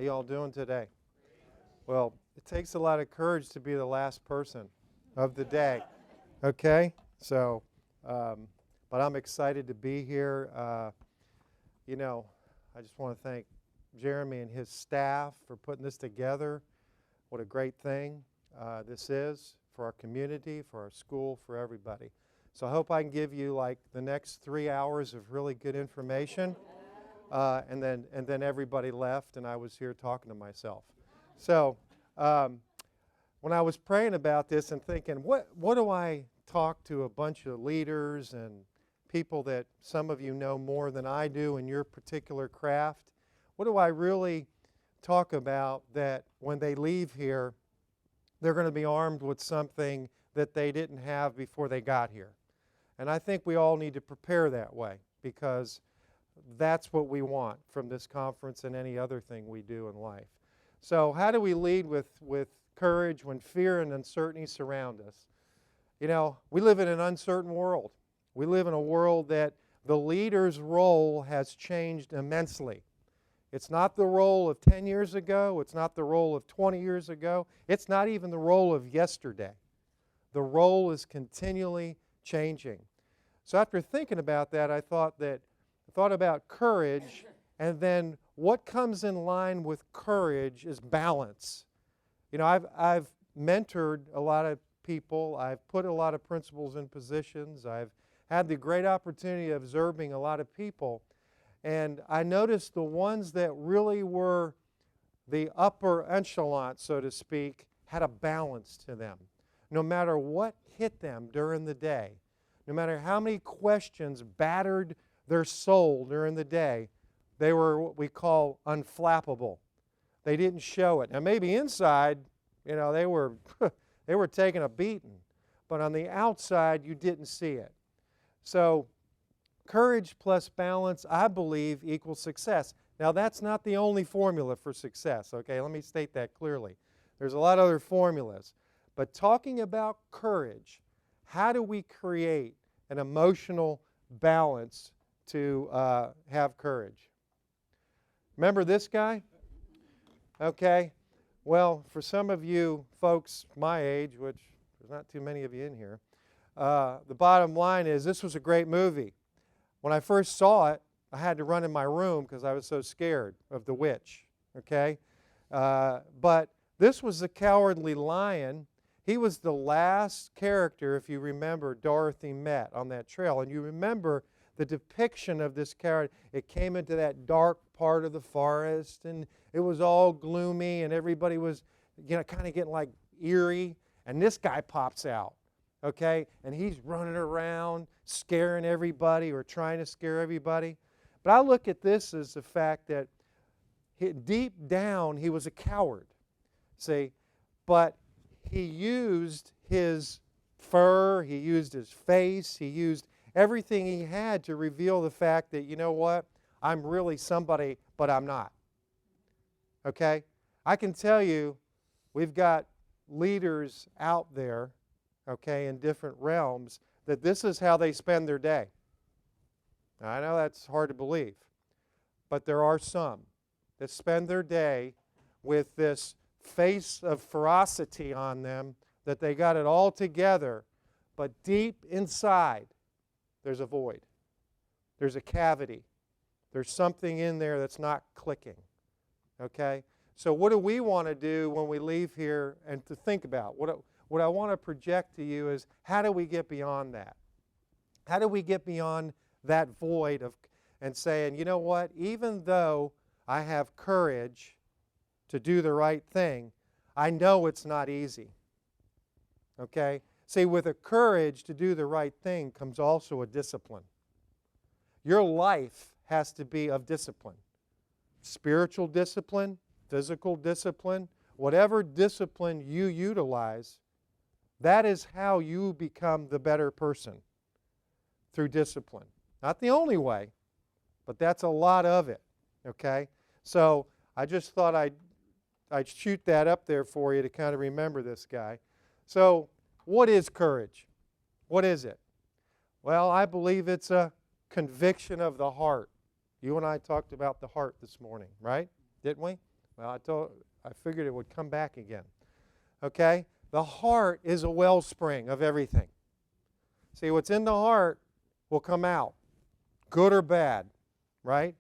How y'all doing today? Well, it takes a lot of courage to be the last person of the day, okay? So, but I'm excited to be here. I just want to thank Jeremy and his staff for putting this together. What a great thing this is for our community, for our school, for everybody. So I hope I can give you like the next 3 hours of really good information. And then everybody left, and I was here talking to myself. So when I was praying about this and thinking, what do I talk to a bunch of leaders and people that some of you know more than I do in your particular craft, what do I really talk about that when they leave here, they're going to be armed with something that they didn't have before they got here? And I think we all need to prepare that way, because that's what we want from this conference and any other thing we do in life. So how do we lead with courage when fear and uncertainty surround us? You know, we live in an uncertain world. We live in a world that the leader's role has changed immensely. It's not the role of 10 years ago. It's not the role of 20 years ago. It's not even the role of yesterday. The role is continually changing. So after thinking about that, I thought about courage, and then what comes in line with courage is balance. You know, I've mentored a lot of people. I've put a lot of principals in positions. I've had the great opportunity of observing a lot of people, and I noticed the ones that really were the upper echelon, so to speak, had a balance to them. No matter what hit them during the day, no matter how many questions battered their soul during the day, they were what we call unflappable. They didn't show it. Now maybe inside, you know, they were they were taking a beating, but on the outside you didn't see it. So courage plus balance, I believe, equals success. Now that's not the only formula for success, okay? Let me state that clearly. There's a lot of other formulas. But talking about courage, how do we create an emotional balance to have courage? Remember this guy? Okay. Well, for some of you folks my age, which there's not too many of you in here, the bottom line is this was a great movie. When I first saw it, I had to run in my room because I was so scared of the witch. Okay? But this was the Cowardly Lion. He was the last character, if you remember, Dorothy met on that trail. And you remember the depiction of this character. It came into that dark part of the forest, and it was all gloomy, and everybody was, you know, kind of getting like eerie. And this guy pops out, okay? And he's running around, scaring everybody or trying to scare everybody. But I look at this as the fact that deep down he was a coward, see? But he used his fur, he used his face, he used everything he had to reveal the fact that, you know what, I'm really somebody, but I'm not. Okay? I can tell you, we've got leaders out there, okay, in different realms, that this is how they spend their day. Now, I know that's hard to believe, but there are some that spend their day with this face of ferocity on them, that they got it all together, but deep inside there's a void. There's a cavity. There's something in there that's not clicking. Okay? So what do we want to do when we leave here and to think about? What I want to project to you is, how do we get beyond that? How do we get beyond that void of and saying, you know what, even though I have courage to do the right thing, I know it's not easy. Okay? See, with a courage to do the right thing comes also a discipline. Your life has to be of discipline. Spiritual discipline, physical discipline, whatever discipline you utilize, that is how you become the better person, through discipline. Not the only way, but that's a lot of it. Okay? So I just thought I'd shoot that up there for you to kind of remember this guy. So what is courage? What is it? Well, I believe it's a conviction of the heart. You and I talked about the heart this morning, right? Didn't we? Well, I figured it would come back again. Okay? The heart is a wellspring of everything. See, what's in the heart will come out, good or bad, right?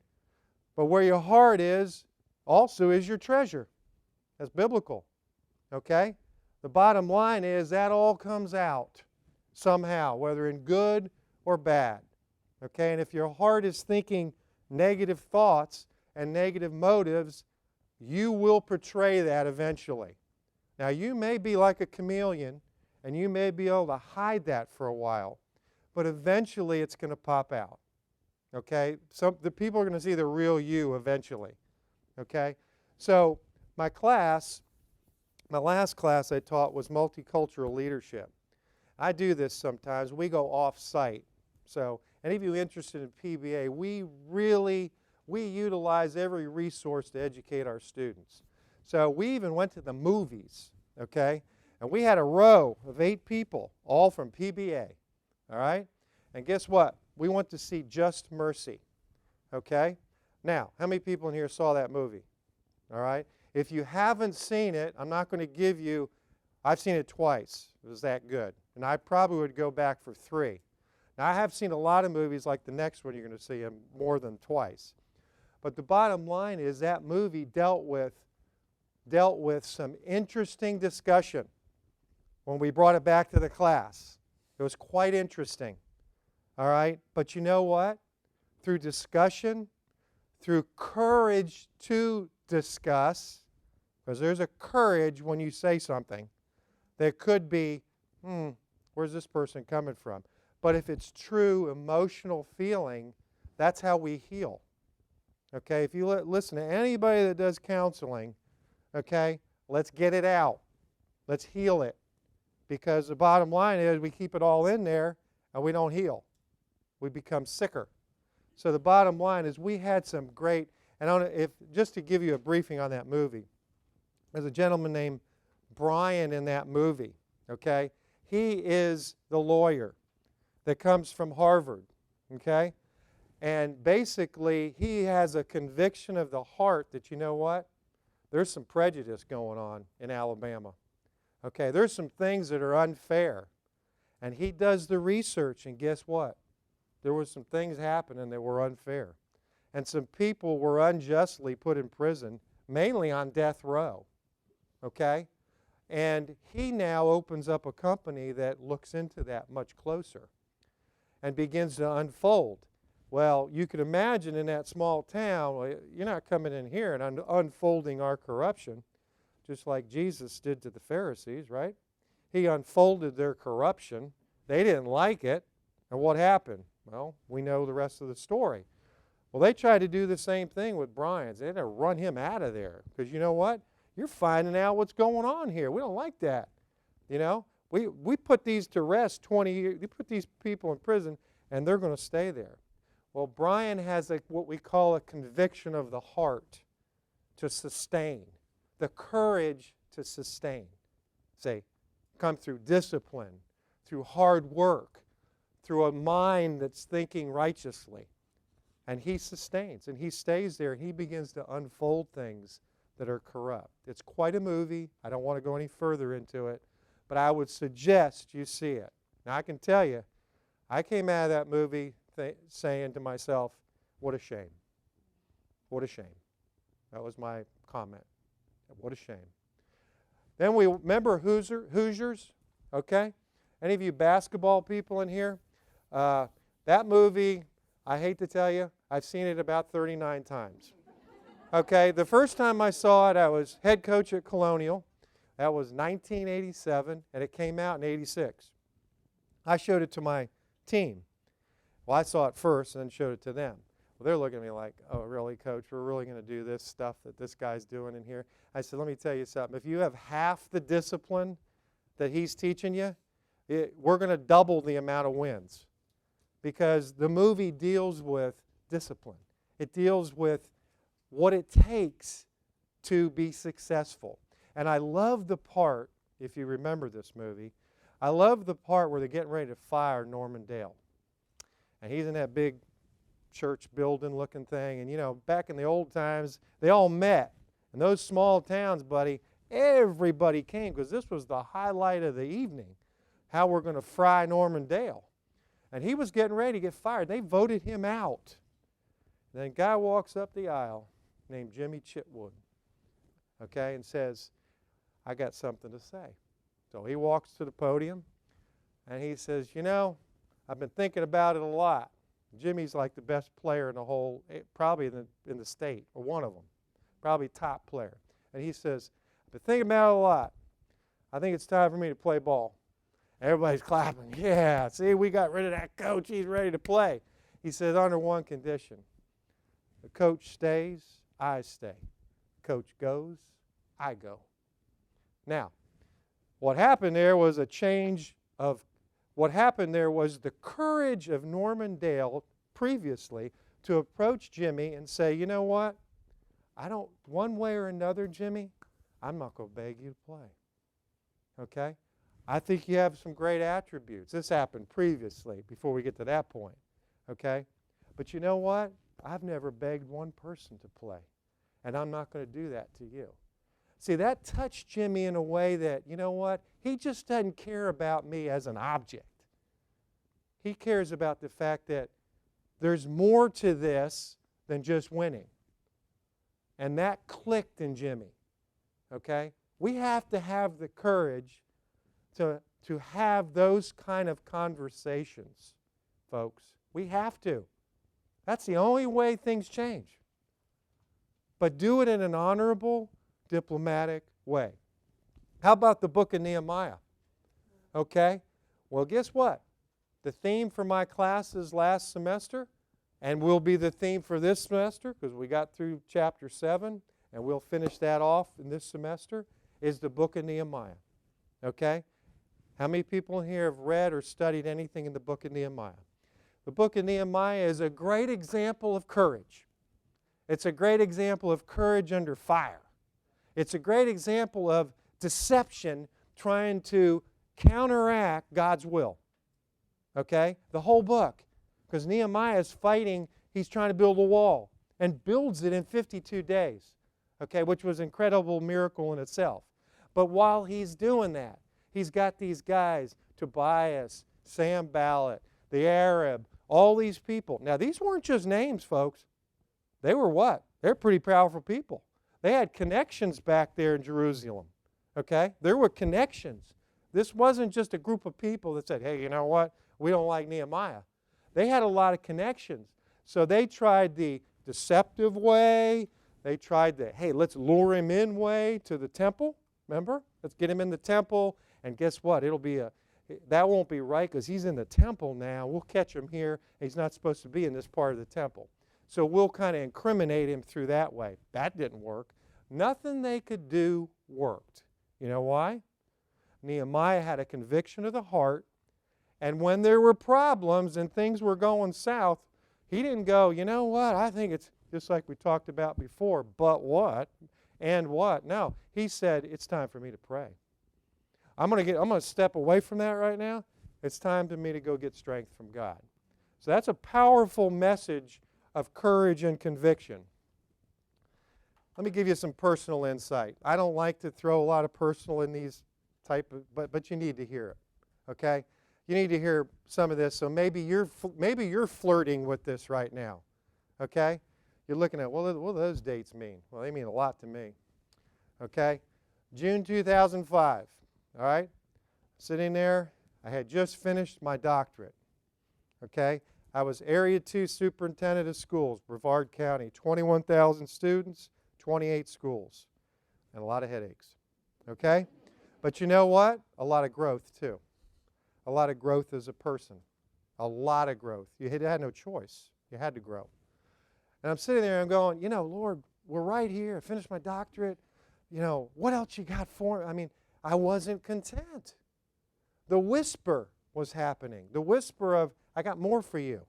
But where your heart is also is your treasure. That's biblical. Okay? The bottom line is that all comes out somehow, whether in good or bad. Okay? And if your heart is thinking negative thoughts and negative motives, you will portray that eventually. Now, you may be like a chameleon, and you may be able to hide that for a while, but eventually it's going to pop out. Okay? So the people are going to see the real you eventually. Okay? So my last class I taught was Multicultural Leadership. I do this sometimes. We go off-site. So any of you interested in PBA, we utilize every resource to educate our students. So we even went to the movies, okay? And we had a row of 8 people, all from PBA, all right? And guess what? We went to see Just Mercy, okay? Now, how many people in here saw that movie? All right? If you haven't seen it, I'm not going to give you, I've seen it twice. It was that good. And I probably would go back for 3. Now, I have seen a lot of movies like the next one you're going to see more than twice. But the bottom line is that movie dealt with some interesting discussion when we brought it back to the class. It was quite interesting. All right? But you know what? Through discussion, through courage to discuss, because there's a courage when you say something. There could be, where's this person coming from? But if it's true emotional feeling, that's how we heal. Okay, if you listen to anybody that does counseling, okay, let's get it out. Let's heal it. Because the bottom line is we keep it all in there and we don't heal. We become sicker. So the bottom line is we had some great, and just to give you a briefing on that movie, there's a gentleman named Brian in that movie, okay? He is the lawyer that comes from Harvard, okay? And basically, he has a conviction of the heart that, you know what? There's some prejudice going on in Alabama. Okay, there's some things that are unfair. And he does the research, and guess what? There were some things happening that were unfair. And some people were unjustly put in prison, mainly on death row. Okay? And he now opens up a company that looks into that much closer and begins to unfold. Well, you can imagine in that small town, well, you're not coming in here and unfolding our corruption, just like Jesus did to the Pharisees, right? He unfolded their corruption. They didn't like it. And what happened? Well, we know the rest of the story. Well, they tried to do the same thing with Brian's. They had to run him out of there because you know what? You're finding out what's going on here. We don't like that. You know, we put these to rest 20 years. We put these people in prison, and they're going to stay there. Well, Brian has what we call a conviction of the heart to sustain, the courage to sustain. Say, come through discipline, through hard work, through a mind that's thinking righteously. And he sustains, and he stays there, and he begins to unfold things that are corrupt. It's quite a movie. I don't want to go any further into it, but I would suggest you see it. Now, I can tell you, I came out of that movie saying to myself, what a shame. What a shame. That was my comment. What a shame. Then we remember Hoosiers, okay? Any of you basketball people in here? That movie, I hate to tell you, I've seen it about 39 times. Okay, the first time I saw it, I was head coach at Colonial. That was 1987, and it came out in 86. I showed it to my team. Well, I saw it first and then showed it to them. Well, they're looking at me like, oh, really, Coach? We're really going to do this stuff that this guy's doing in here? I said, let me tell you something. If you have half the discipline that he's teaching you, we're going to double the amount of wins. Because the movie deals with discipline. It deals with what it takes to be successful. And I love the part, if you remember this movie, I love the part where they're getting ready to fire Norman Dale. And he's in that big church building looking thing. And, you know, back in the old times, they all met And those small towns, buddy, everybody came because this was the highlight of the evening, how we're going to fry Norman Dale. And he was getting ready to get fired. They voted him out. Then a guy walks up the aisle named Jimmy Chitwood, okay, and says, I got something to say. So he walks to the podium, and he says, you know, I've been thinking about it a lot. Jimmy's like the best player in the whole, probably in the state, or one of them, probably top player. And he says, I've been thinking about it a lot. I think it's time for me to play ball. Everybody's clapping. Yeah, see, we got rid of that coach. He's ready to play. He says, under one condition. The coach stays, I stay. Coach goes, I go. Now, what happened there was a change of, what happened there was the courage of Norman Dale previously to approach Jimmy and say, you know what? I don't, one way or another, Jimmy, I'm not going to beg you to play. Okay? I think you have some great attributes. This happened previously before we get to that point. Okay? But you know what? I've never begged one person to play. And I'm not going to do that to you. See, that touched Jimmy in a way that, you know what? He just doesn't care about me as an object. He cares about the fact that there's more to this than just winning. And that clicked in Jimmy. Okay? We have to have the courage to have those kind of conversations, folks. We have to. That's the only way things change. But do it in an honorable, diplomatic way. How about the Book of Nehemiah? Okay? Well, guess what? The theme for my classes last semester, and will be the theme for this semester, because we got through chapter 7, and we'll finish that off in this semester, is the Book of Nehemiah. Okay? How many people here have read or studied anything in the Book of Nehemiah? The Book of Nehemiah is a great example of courage. It's a great example of courage under fire. It's a great example of deception trying to counteract God's will. Okay? The whole book. Because Nehemiah is fighting, he's trying to build a wall and builds it in 52 days. Okay? Which was an incredible miracle in itself. But while he's doing that, he's got these guys, Tobias, Sanballat, the Arab, all these people. Now, these weren't just names, folks. They were what? They're pretty powerful people. They had connections back there in Jerusalem. Okay? There were connections. This wasn't just a group of people that said, hey, you know what? We don't like Nehemiah. They had a lot of connections. So they tried the deceptive way. They tried the, hey, let's lure him in way to the temple. Remember? Let's get him in the temple. And guess what? That won't be right because he's in the temple now. We'll catch him here. He's not supposed to be in this part of the temple. So we'll kind of incriminate him through that way. That didn't work. Nothing they could do worked. You know why? Nehemiah had a conviction of the heart. And when there were problems and things were going south, he didn't go, you know what? I think it's just like we talked about before, but what? And what? No. He said, it's time for me to pray. I'm going to step away from that right now. It's time for me to go get strength from God. So that's a powerful message of courage and conviction. Let me give you some personal insight. I don't like to throw a lot of personal in these type of, but you need to hear it. Okay? You need to hear some of this. So maybe you're flirting with this right now. Okay? You're looking at, well, what do those dates mean? Well, they mean a lot to me. Okay? June 2005. All right? Sitting there, I had just finished my doctorate. Okay? I was Area 2 Superintendent of Schools, Brevard County, 21,000 students, 28 schools, and a lot of headaches. Okay? But you know what? A lot of growth, too. A lot of growth as a person. A lot of growth. You had no choice. You had to grow. And I'm sitting there and I'm going, you know, Lord, we're right here. I finished my doctorate. You know, what else you got for me? I mean, I wasn't content. The whisper was happening. The whisper of, I got more for you.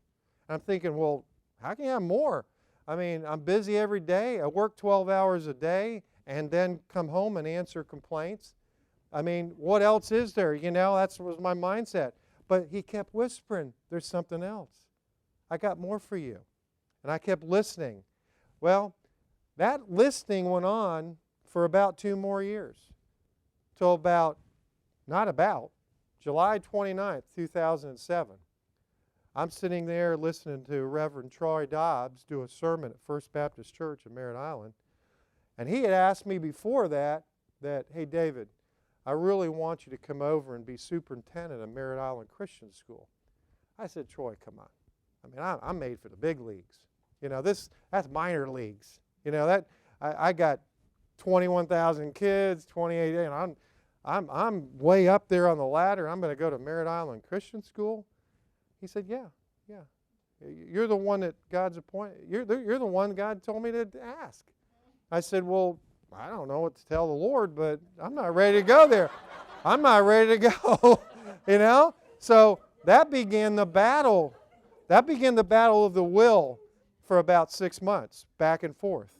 And I'm thinking, well, how can you have more? I mean, I'm busy every day. I work 12 hours a day and then come home and answer complaints. I mean, what else is there? You know, that was my mindset. But he kept whispering, there's something else. I got more for you. And I kept listening. Well, that listing went on for about 2 more years, till July 29th, 2007. I'm sitting there listening to Reverend Troy Dobbs do a sermon at First Baptist Church in Merritt Island. And he had asked me before that, hey, David, I really want you to come over and be superintendent of Merritt Island Christian School. I said, Troy, come on. I mean, I'm made for the big leagues. You know, that's minor leagues. You know, I got 21,000 kids, 28, and I'm way up there on the ladder. I'm going to go to Merritt Island Christian School. He said, yeah. You're the one that God's appointed. You're the one God told me to ask. I said, well, I don't know what to tell the Lord, but I'm not ready to go there. I'm not ready to go, you know? So that began the battle. That began the battle of the will for about 6 months, back and forth.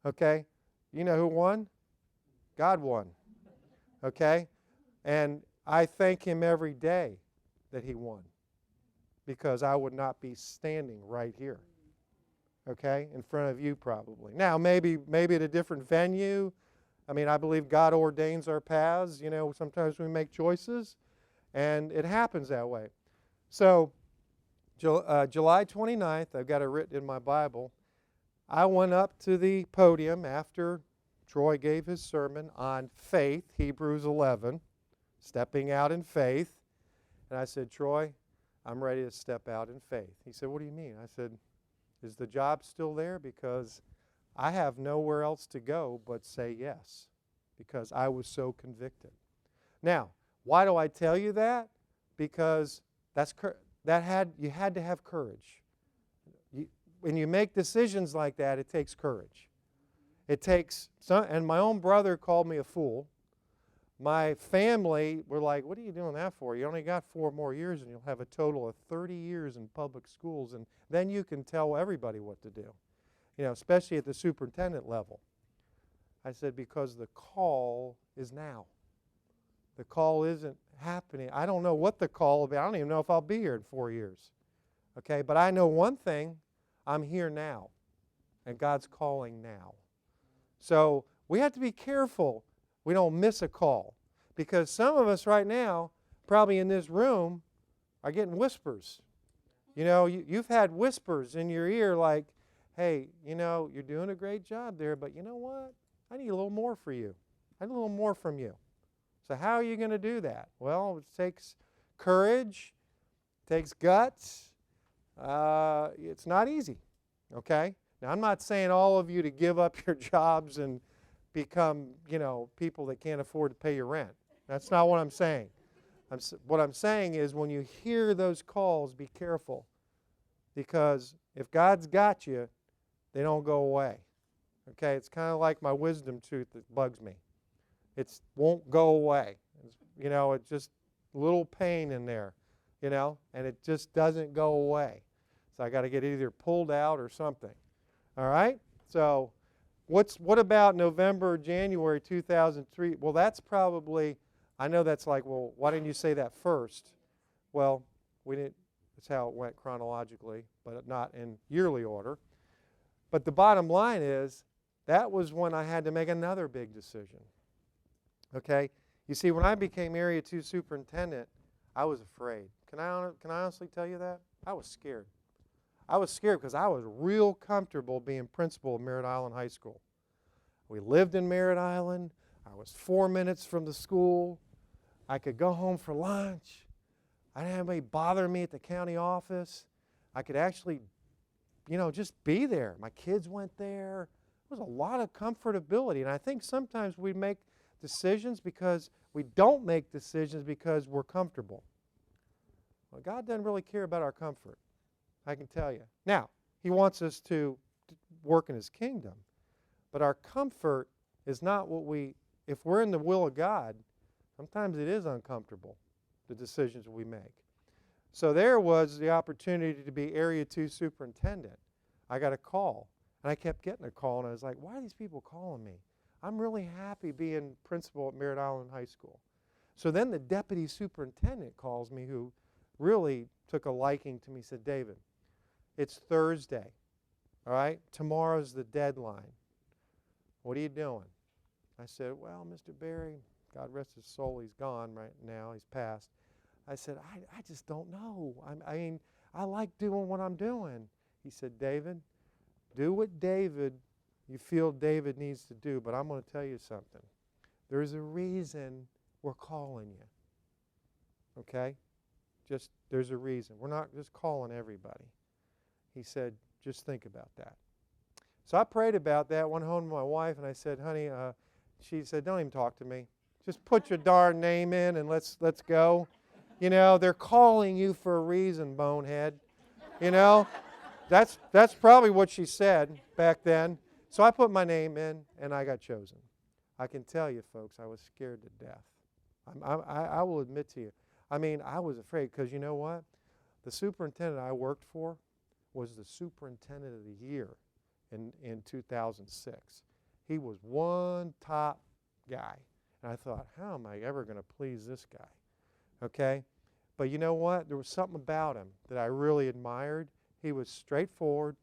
Okay? You know who won? God won. Okay? And I thank Him every day that He won, because I would not be standing right here, okay, in front of you probably. Now, maybe at a different venue. I mean, I believe God ordains our paths. You know, sometimes we make choices, and it happens that way. So, July 29th, I've got it written in my Bible, I went up to the podium after Troy gave his sermon on faith, Hebrews 11, stepping out in faith, and I said, Troy, I'm ready to step out in faith. He said, what do you mean? I said, is the job still there? Because I have nowhere else to go but say yes, because I was so convicted. Now, why do I tell you that? Because you had to have courage. When you make decisions like that, it takes courage. It takes and my own brother called me a fool. My family were like, what are you doing that for? You only got 4 more years and you'll have a total of 30 years in public schools, and then you can tell everybody what to do, you know, especially at the superintendent level. I said, because the call is now. The call isn't happening. I don't know what the call will be. I don't even know if I'll be here in 4 years. Okay, but I know one thing, I'm here now, and God's calling now. So we have to be careful we don't miss a call, because some of us right now, probably in this room, are getting whispers. You know, you've had whispers in your ear like, hey, you know, you're doing a great job there, but you know what? I need a little more for you. I need a little more from you. So how are you going to do that? Well, it takes courage, it takes guts. It's not easy, okay? Now, I'm not saying all of you to give up your jobs and become, you know, people that can't afford to pay your rent. That's not what I'm saying. What I'm saying is when you hear those calls, be careful. Because if God's got you, they don't go away. Okay, it's kind of like my wisdom tooth that bugs me. It won't go away. You know, it's just a little pain in there, you know, and it just doesn't go away. So I got to get it either pulled out or something. All right? So what about November, January 2003? Well, that's probably, I know that's like, well, why didn't you say that first? Well, we didn't. That's how it went chronologically, but not in yearly order. But the bottom line is, that was when I had to make another big decision. Okay? You see, when I became Area 2 superintendent, I was afraid. Can I honestly tell you that? I was scared. I was scared because I was real comfortable being principal of Merritt Island High School. We lived in Merritt Island. I was 4 minutes from the school. I could go home for lunch. I didn't have anybody bother me at the county office. I could actually, you know, just be there. My kids went there. There was a lot of comfortability. And I think sometimes we make decisions because we don't make decisions because we're comfortable. Well, God doesn't really care about our comfort, I can tell you. Now, He wants us to work in His kingdom. But our comfort is not what if we're in the will of God, sometimes it is uncomfortable, the decisions we make. So there was the opportunity to be Area 2 superintendent. I got a call, and I kept getting a call, and I was like, why are these people calling me? I'm really happy being principal at Merritt Island High School. So then the deputy superintendent calls me, who really took a liking to me, said, David, it's Thursday, all right? Tomorrow's the deadline. What are you doing? I said, well, Mr. Barry, God rest his soul, he's gone right now, he's passed. I said, I just don't know. I mean, I like doing what I'm doing. He said, David, do what you feel David needs to do, but I'm going to tell you something. There's a reason we're calling you. Okay? Just, there's a reason. We're not just calling everybody. He said, just think about that. So I prayed about that, went home to my wife, and I said, honey, she said, don't even talk to me. Just put your darn name in and let's go. You know, they're calling you for a reason, bonehead. You know, that's probably what she said back then. So I put my name in, and I got chosen. I can tell you, folks, I was scared to death. I will admit to you. I mean, I was afraid because you know what? The superintendent I worked for was the superintendent of the year in 2006. He was one top guy. And I thought, how am I ever going to please this guy? Okay? But you know what? There was something about him that I really admired. He was straightforward,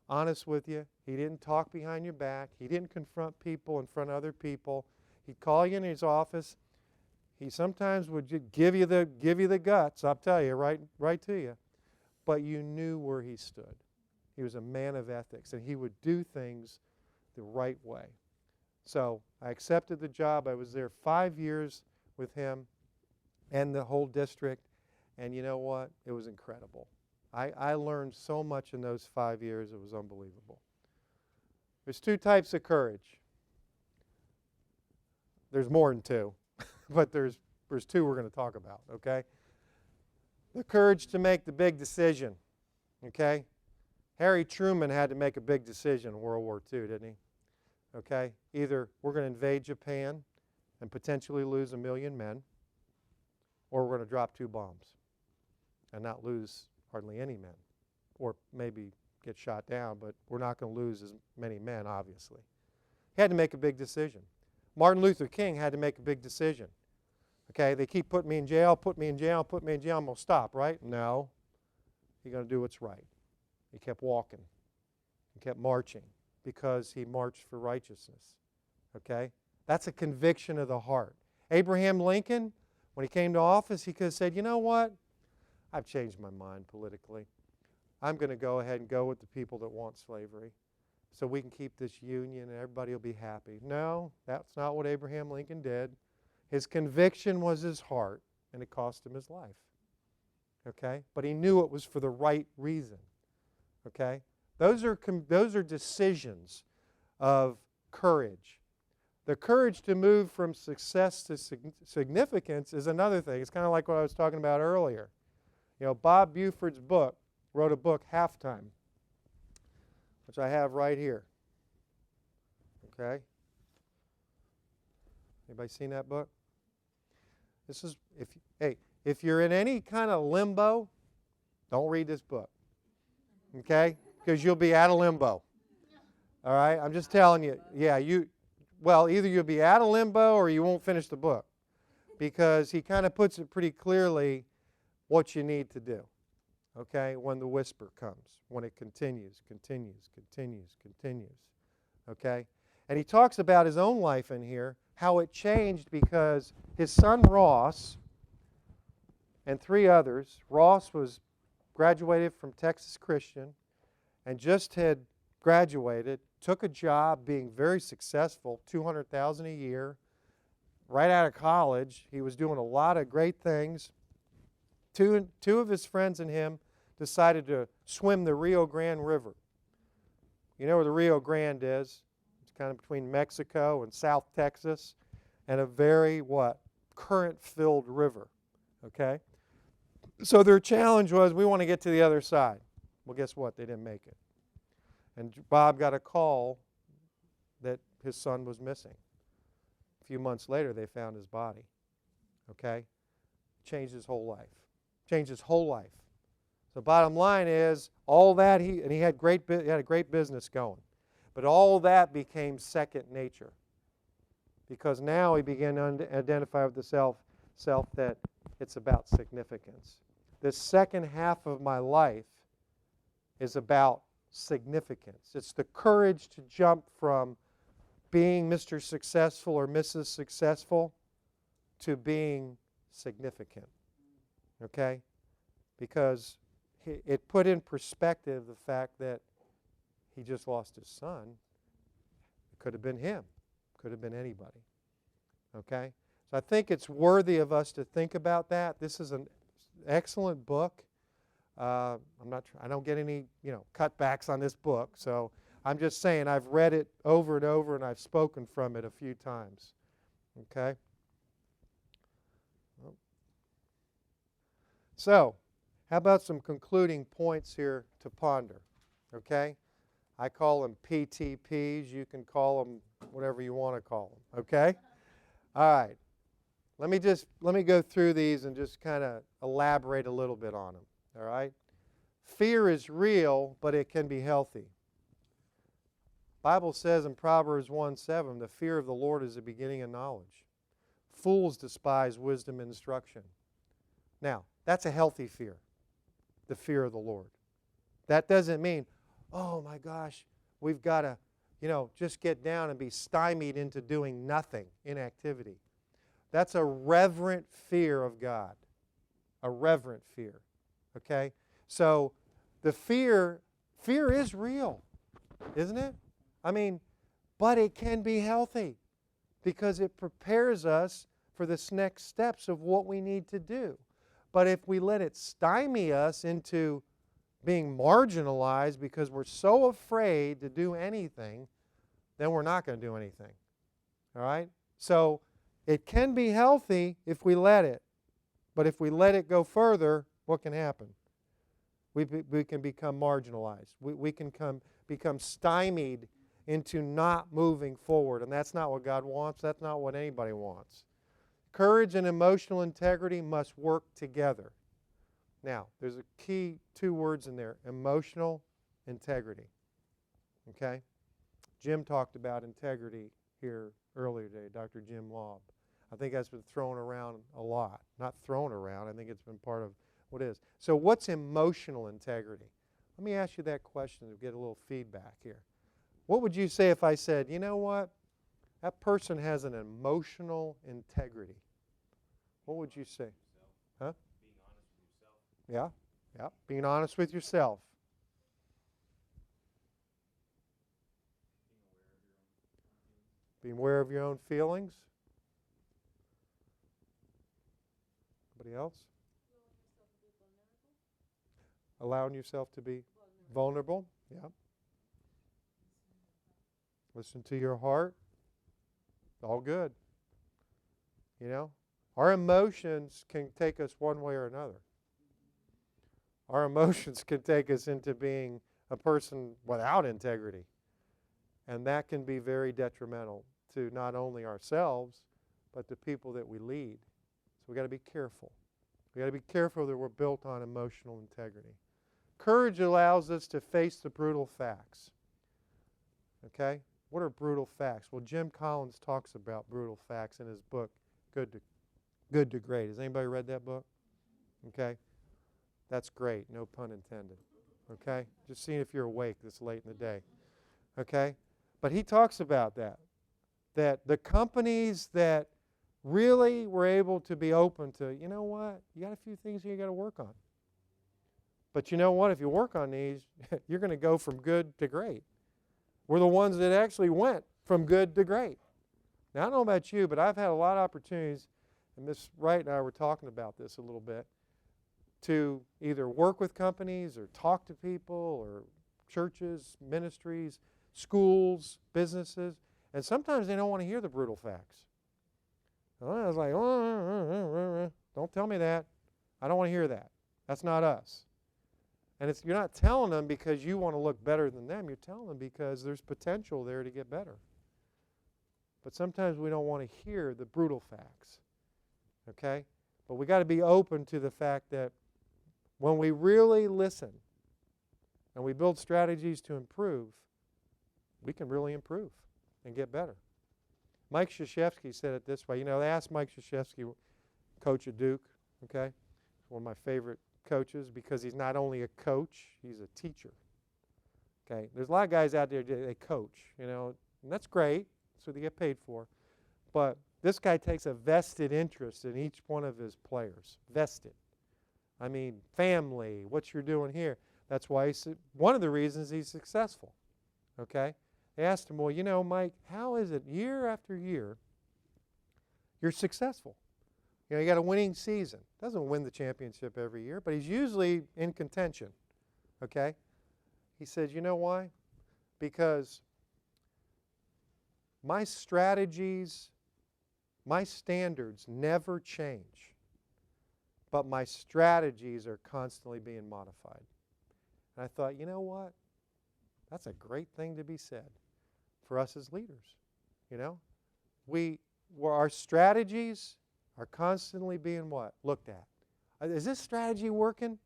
honest with you. He didn't talk behind your back. He didn't confront people in front of other people. He'd call you in his office. He sometimes would just give you the guts, I'll tell you, right to you. But you knew where he stood. He was a man of ethics, and he would do things the right way. So I accepted the job. I was there 5 years with him and the whole district, and you know what? It was incredible. I learned so much in those 5 years. It was unbelievable. There's two types of courage. There's more than two, but there's two we're going to talk about, okay? The courage to make the big decision, okay? Harry Truman had to make a big decision in World War II, didn't he? Okay? Either we're going to invade Japan and potentially lose 1 million men, or we're going to drop 2 bombs and not lose hardly any men, or maybe get shot down, but we're not going to lose as many men, obviously. He had to make a big decision. Martin Luther King had to make a big decision. Okay, they keep putting me in jail, put me in jail, I'm going to stop, right? No. You're going to do what's right. He kept walking. He kept marching because he marched for righteousness. Okay? That's a conviction of the heart. Abraham Lincoln, when he came to office, he could have said, you know what? I've changed my mind politically. I'm going to go ahead and go with the people that want slavery so we can keep this union and everybody will be happy. No, that's not what Abraham Lincoln did. His conviction was his heart, and it cost him his life. Okay? But he knew it was for the right reason. Okay? Those are decisions of courage. The courage to move from success to significance is another thing. It's kind of like what I was talking about earlier. You know, Bob Buford's book, wrote a book, Halftime, which I have right here. Okay? Anybody seen that book? This is, if you're in any kind of limbo, don't read this book. Okay? Because you'll be out of limbo. All right? I'm just telling you. Yeah, either you'll be out of limbo or you won't finish the book. Because he kind of puts it pretty clearly what you need to do. Okay? When the whisper comes. When it continues. Okay? And he talks about his own life in here, how it changed because his son Ross and 3 others, Ross was graduated from Texas Christian and just had graduated, took a job being very successful, $200,000 a year, right out of college. He was doing a lot of great things. Two of his friends and him decided to swim the Rio Grande River. You know where the Rio Grande is? It's kind of between Mexico and South Texas, and a very, current-filled river, okay? So their challenge was, we want to get to the other side. Well, guess what? They didn't make it. And Bob got a call that his son was missing. A few months later, they found his body, okay? Changed his whole life. Changed his whole life. So bottom line is, all that, he had a great business going. But all that became second nature. Because now he began to identify with the self that it's about significance. This second half of my life is about significance. It's the courage to jump from being Mr. Successful or Mrs. Successful to being significant. Okay? Because it put in perspective the fact that he just lost his son. It could have been him. Could have been anybody. Okay? So I think it's worthy of us to think about that. This is an excellent book. I don't get any, cutbacks on this book. So I'm just saying I've read it over and over, and I've spoken from it a few times. Okay? So, how about some concluding points here to ponder? Okay? I call them PTPs. You can call them whatever you want to call them. Okay? All right. Let me go through these and just kind of elaborate a little bit on them. All right? Fear is real, but it can be healthy. Bible says in Proverbs 1:7, the fear of the Lord is the beginning of knowledge. Fools despise wisdom and instruction. Now, that's a healthy fear, the fear of the Lord. That doesn't mean, oh my gosh, we've got to, just get down and be stymied into doing nothing, inactivity. That's a reverent fear of God, a reverent fear, okay? So the fear is real, isn't it? I mean, but it can be healthy because it prepares us for the next steps of what we need to do. But if we let it stymie us into being marginalized because we're so afraid to do anything, then we're not going to do anything. All right? So it can be healthy if we let it. But if we let it go further, what can happen? We can become marginalized. We can become stymied into not moving forward. And that's not what God wants. That's not what anybody wants. Courage and emotional integrity must work together. Now, there's a key 2 words in there, emotional integrity. Okay? Jim talked about integrity here earlier today, Dr. Jim Laub. I think that's been thrown around a lot. Not thrown around, I think it's been part of what is. So what's emotional integrity? Let me ask you that question to get a little feedback here. What would you say if I said, you know what? That person has an emotional integrity. What would you say? Huh? Being honest with yourself. Yeah. Being honest with yourself. Being aware of your own feelings. Anybody else? Allowing yourself to be vulnerable. Yeah. Listen to your heart. All good. Our emotions can take us one way or another. Our emotions can take us into being a person without integrity. And that can be very detrimental to not only ourselves, but the people that we lead. So we've got to be careful. We've got to be careful that we're built on emotional integrity. Courage allows us to face the brutal facts. Okay? What are brutal facts? Well, Jim Collins talks about brutal facts in his book, Good to Great. Has anybody read that book? Okay? That's great. No pun intended. Okay? Just seeing if you're awake this late in the day. Okay? But he talks about that the companies that really were able to be open to, you know what? You got a few things here you got to work on. But you know what? If you work on these, you're going to go from good to great. We're the ones that actually went from good to great. Now, I don't know about you, but I've had a lot of opportunities, and Miss Wright and I were talking about this a little bit, to either work with companies or talk to people or churches, ministries, schools, businesses, and sometimes they don't want to hear the brutal facts. I was like, don't tell me that. I don't want to hear that. That's not us. And you're not telling them because you want to look better than them. You're telling them because there's potential there to get better. But sometimes we don't want to hear the brutal facts. Okay? But we got to be open to the fact that when we really listen and we build strategies to improve, we can really improve and get better. Mike Krzyzewski said it this way. They asked Mike Krzyzewski, coach at Duke, okay? One of my favorite coaches because he's not only a coach, he's a teacher. Okay? There's a lot of guys out there, they coach, and that's great. That's what they get paid for. But this guy takes a vested interest in each one of his players. Vested. I mean, family, what you're doing here. That's why one of the reasons he's successful. Okay? They asked him, well, you know, Mike, how is it year after year you're successful? You know, you got a winning season. Doesn't win the championship every year, but he's usually in contention. Okay? He said, you know why? Because my strategies, my standards never change, but my strategies are constantly being modified. And I thought, you know what? That's a great thing to be said for us as leaders. You know? Our strategies are constantly being what? Looked at. Is this strategy working?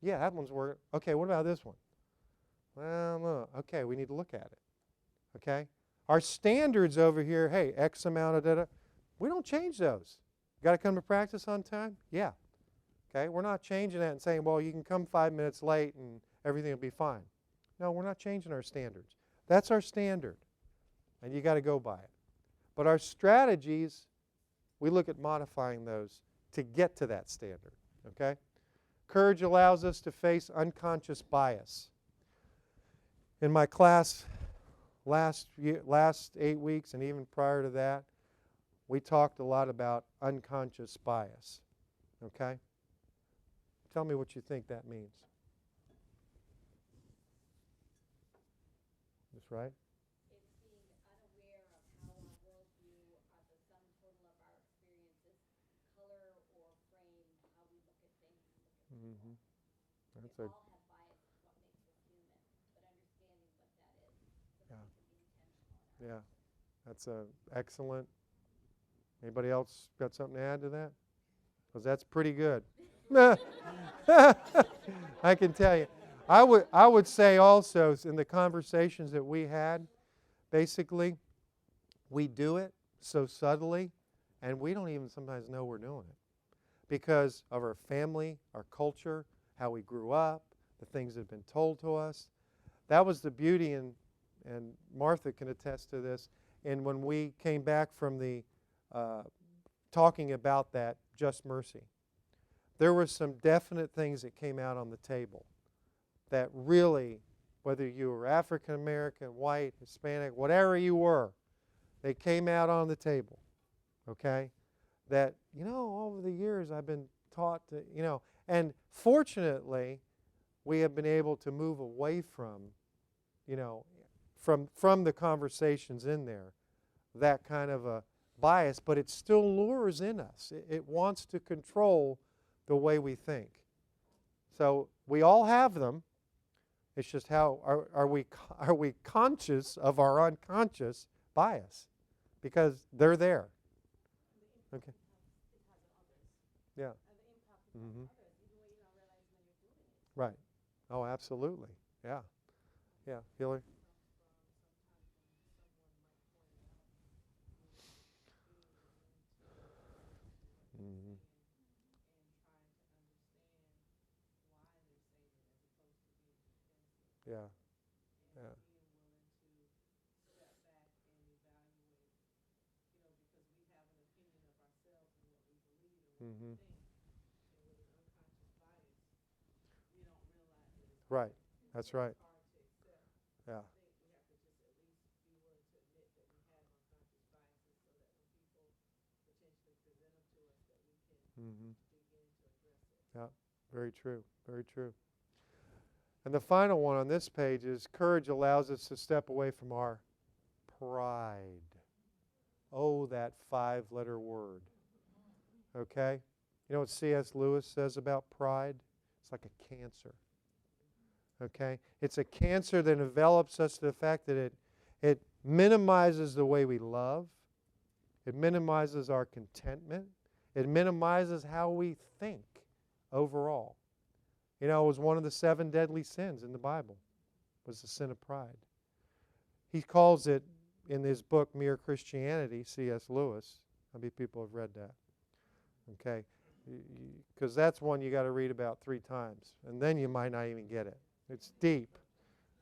Yeah, that one's working. Okay, what about this one? Well, no. Okay, we need to look at it. Okay? Our standards over here, hey, X amount of data, we don't change those. Got to come to practice on time? Yeah. Okay, we're not changing that and saying, well, you can come 5 minutes late and everything will be fine. No, we're not changing our standards. That's our standard, and you got to go by it. But our strategies, we look at modifying those to get to that standard. Okay? Courage allows us to face unconscious bias. In my class last 8 weeks and even prior to that, we talked a lot about unconscious bias. Okay? Tell me what you think that means. That's right? It's being unaware of how our worldview are the sum total of our experiences, color or frame how we look at things and look at people. That's We a all have bias, it's what makes us human, but understanding what that is so that Yeah. we can be intentional in our yeah. That's excellent. Anybody else got something to add to that? Because that's pretty good. I can tell you. I would say also in the conversations that we had, basically, we do it so subtly, and we don't even sometimes know we're doing it because of our family, our culture, how we grew up, the things that have been told to us. That was the beauty, and Martha can attest to this, and when we came back from the talking about that just mercy, there were some definite things that came out on the table that really, whether you were African American, white, Hispanic, whatever you were, they came out on the table, okay? That, you know, over the years I've been taught to, you know, and fortunately, we have been able to move away from, you know, from the conversations in there, that kind of a bias, but it still lures in us. It wants to control the way we think. So we all have them. It's just how are we conscious of our unconscious bias? Because they're there. Okay. Yeah. Mm-hmm. Right. Oh, absolutely. Yeah. Yeah. Hillary? Mm-hmm. Yeah. Yeah. Mm-hmm. Right. That's right. Yeah. Mm-hmm. Yeah. Very true. Very true. And the final one on this page is courage allows us to step away from our pride. Oh, that 5-letter word. Okay? You know what C.S. Lewis says about pride? It's like a cancer. Okay? It's a cancer that envelops us to the fact that it minimizes the way we love. It minimizes our contentment. It minimizes how we think overall. You know, it was one of the 7 deadly sins in the Bible, was the sin of pride. He calls it, in his book, Mere Christianity, C.S. Lewis. How many people have read that? Okay? Because that's one you got to read about 3 times, and then you might not even get it. It's deep.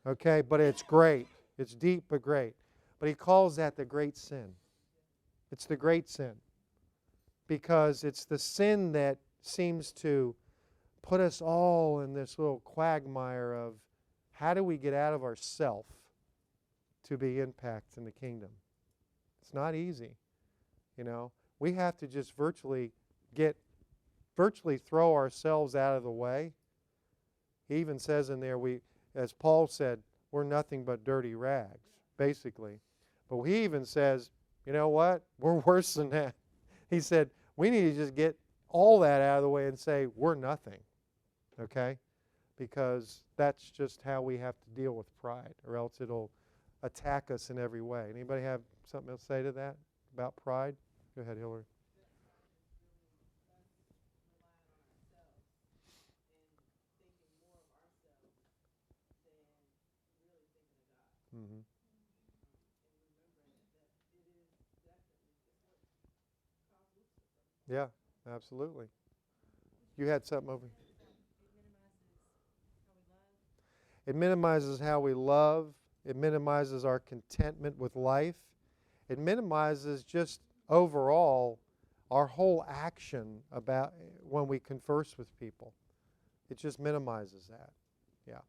Okay? But it's great. It's deep but great. But he calls that the great sin. It's the great sin. Because it's the sin that seems to put us all in this little quagmire of how do we get out of ourself to be impact in the kingdom. It's not easy. You know, we have to just virtually throw ourselves out of the way. He even says in there, as Paul said, we're nothing but dirty rags, basically. But he even says, you know what? We're worse than that. He said, we need to just get all that out of the way and say, we're nothing. Okay? Because that's just how we have to deal with pride, or else it'll attack us in every way. Anybody have something else to say to that about pride? Go ahead, Hillary. Mm-hmm. Yeah, absolutely. You had something over here. It minimizes how we love. It minimizes our contentment with life. It minimizes just overall our whole action about when we converse with people. It just minimizes that. Yeah.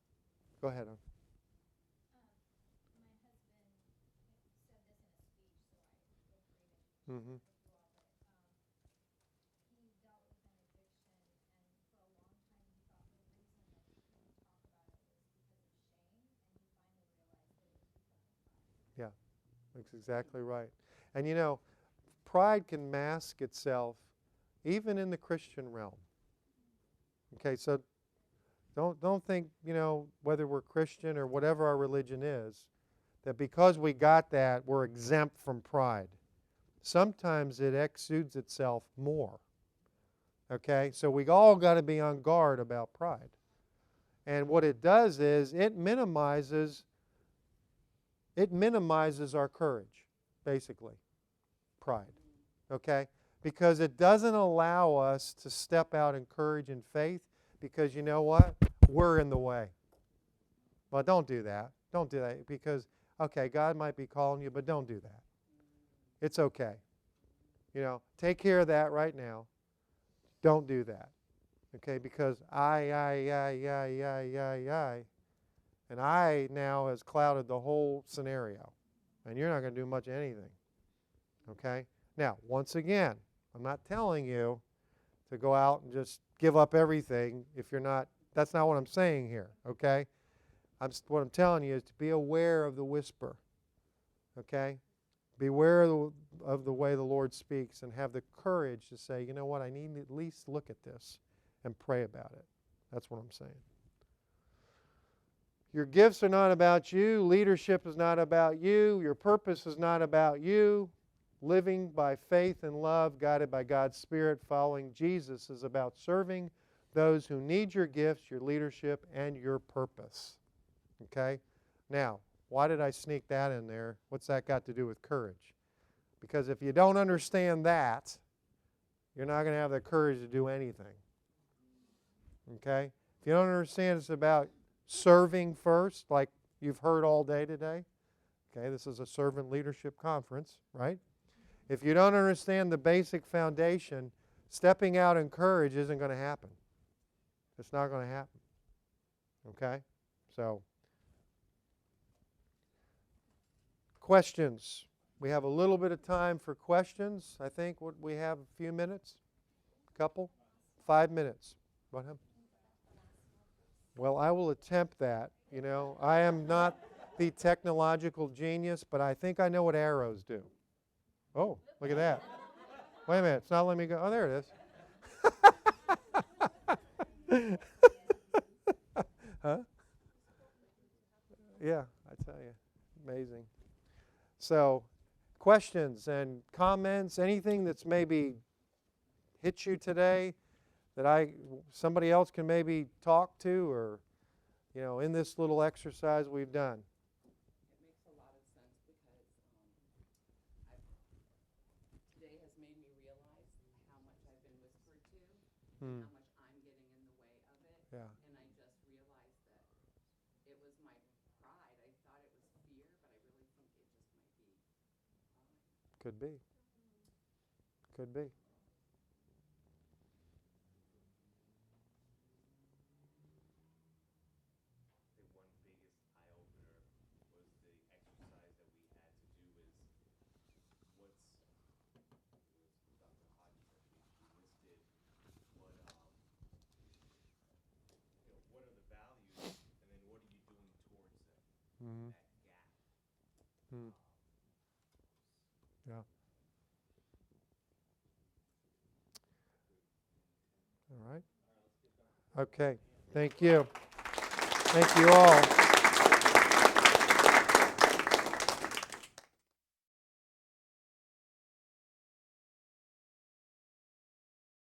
Go ahead. My husband said this in a speech, so I feel free to Mm-hmm. he dealt with an addiction, and for a long time he thought the reason that he couldn't talk about it was because of shame, and he finally realized that it was because of pride. Yeah, that's exactly right. And you know, pride can mask itself even in the Christian realm. Okay, so don't think, you know, whether we're Christian or whatever our religion is, that because we got that, we're exempt from pride. Sometimes it exudes itself more. Okay, so we all got to be on guard about pride. And what it does is it minimizes our courage, basically, pride. Okay? Because it doesn't allow us to step out in courage and faith, because you know what? We're in the way. Well, don't do that. Don't do that because, okay, God might be calling you, but don't do that. It's okay. You know, take care of that right now. Don't do that. Okay, because I, and I now has clouded the whole scenario. And you're not going to do much of anything. Okay? Now, once again, I'm not telling you to go out and just give up everything if you're not, that's not what I'm saying here. Okay? What I'm telling you is to be aware of the whisper. Okay? Beware of the way the Lord speaks and have the courage to say, you know what, I need to at least look at this and pray about it. That's what I'm saying. Your gifts are not about you. Leadership is not about you. Your purpose is not about you. Living by faith and love, guided by God's Spirit, following Jesus is about serving those who need your gifts, your leadership, and your purpose. Okay? Now, why did I sneak that in there? What's that got to do with courage? Because if you don't understand that, you're not going to have the courage to do anything. Okay? If you don't understand it's about serving first, like you've heard all day today. Okay, this is a servant leadership conference, right? If you don't understand the basic foundation, stepping out in courage isn't going to happen. It's not going to happen. Okay? So, questions. We have a little bit of time for questions. I think we have a few minutes. Couple? 5 minutes. What happened? Well, I will attempt that. You know, I am not the technological genius, but I think I know what arrows do. Oh, look at that. Wait a minute. It's not letting me go. Oh, there it is. Huh? Yeah, I tell you. Amazing. So, questions and comments, anything that's maybe hit you today that somebody else can maybe talk to, or, you know, in this little exercise we've done. It makes a lot of sense because today has made me realize how much I've been whispered to and how much I'm getting in the way of it. Yeah. And I just realized that it was my pride. I thought it was fear, but I really think it just might be Could be. Could be. I think one biggest eye-opener was the exercise that we had to do is what's, it was Dr. Hodges, I believe, she listed what, what are the values, and then what are you doing towards them, Mm-hmm. that gap. Mm. Yeah. All right. Okay. Thank you. Thank you all.